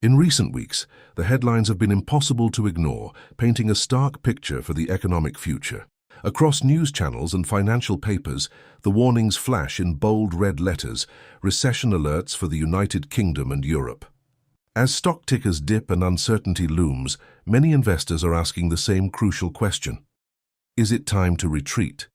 In recent weeks, the headlines have been impossible to ignore, painting a stark picture for the economic future. Across news channels and financial papers, the warnings flash in bold red letters, recession alerts for the United Kingdom and Europe. As stock tickers dip and uncertainty looms, many investors are asking the same crucial question. Is it time to retreat?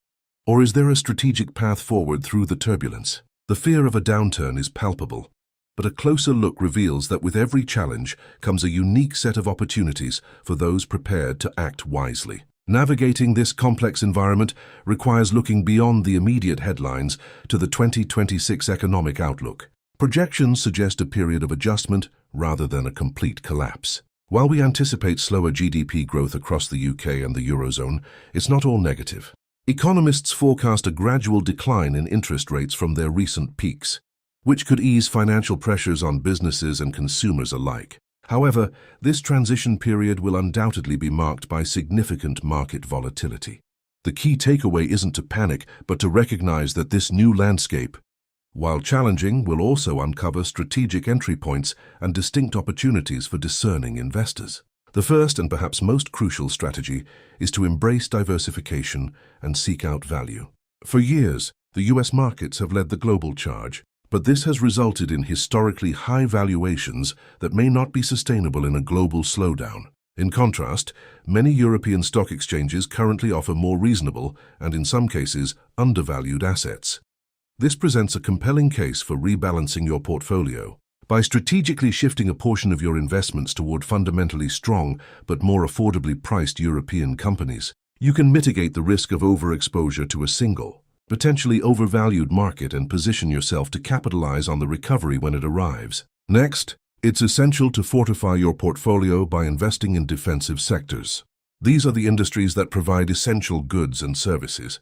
Or is there a strategic path forward through the turbulence? The fear of a downturn is palpable, but a closer look reveals that with every challenge comes a unique set of opportunities for those prepared to act wisely. Navigating this complex environment requires looking beyond the immediate headlines to the 2026 economic outlook. Projections suggest a period of adjustment rather than a complete collapse. While we anticipate slower GDP growth across the UK and the Eurozone, it's not all negative. Economists forecast a gradual decline in interest rates from their recent peaks, which could ease financial pressures on businesses and consumers alike. However, this transition period will undoubtedly be marked by significant market volatility. The key takeaway isn't to panic, but to recognize that this new landscape, while challenging, will also uncover strategic entry points and distinct opportunities for discerning investors. The first and perhaps most crucial strategy is to embrace diversification and seek out value. For years, the US markets have led the global charge, but this has resulted in historically high valuations that may not be sustainable in a global slowdown. In contrast, many European stock exchanges currently offer more reasonable and, in some cases, undervalued assets. This presents a compelling case for rebalancing your portfolio. By strategically shifting a portion of your investments toward fundamentally strong but more affordably priced European companies, you can mitigate the risk of overexposure to a single, potentially overvalued market and position yourself to capitalize on the recovery when it arrives. Next, it's essential to fortify your portfolio by investing in defensive sectors. These are the industries that provide essential goods and services,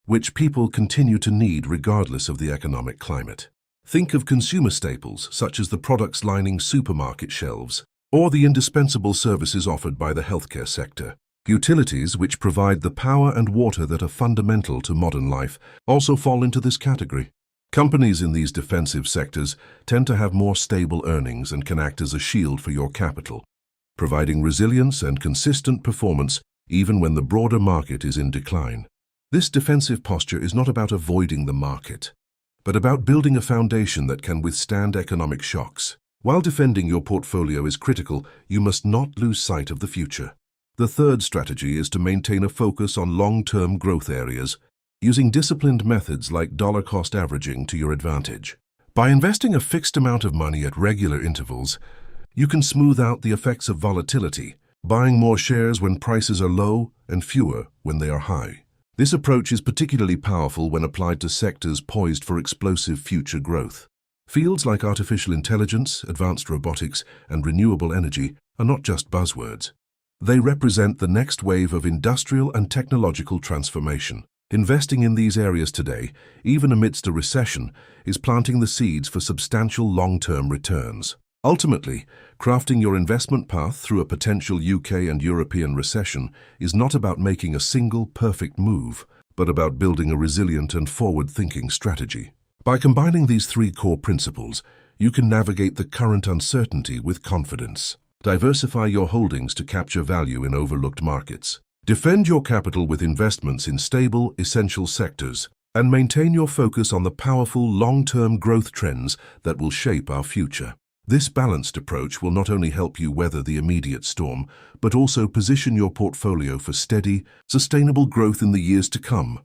which people continue to need regardless of the economic climate. Think of consumer staples, such as the products lining supermarket shelves, or the indispensable services offered by the healthcare sector. Utilities, which provide the power and water that are fundamental to modern life, also fall into this category. Companies in these defensive sectors tend to have more stable earnings and can act as a shield for your capital, providing resilience and consistent performance even when the broader market is in decline. This defensive posture is not about avoiding the market, but about building a foundation that can withstand economic shocks. While defending your portfolio is critical, you must not lose sight of the future. The third strategy is to maintain a focus on long-term growth areas, using disciplined methods like dollar-cost averaging to your advantage. By investing a fixed amount of money at regular intervals, you can smooth out the effects of volatility, buying more shares when prices are low and fewer when they are high. This approach is particularly powerful when applied to sectors poised for explosive future growth. Fields like artificial intelligence, advanced robotics, and renewable energy are not just buzzwords. They represent the next wave of industrial and technological transformation. Investing in these areas today, even amidst a recession, is planting the seeds for substantial long-term returns. Ultimately, crafting your investment path through a potential UK and European recession is not about making a single perfect move, but about building a resilient and forward-thinking strategy. By combining these three core principles, you can navigate the current uncertainty with confidence. Diversify your holdings to capture value in overlooked markets. Defend your capital with investments in stable, essential sectors, and maintain your focus on the powerful long-term growth trends that will shape our future. This balanced approach will not only help you weather the immediate storm, but also position your portfolio for steady, sustainable growth in the years to come.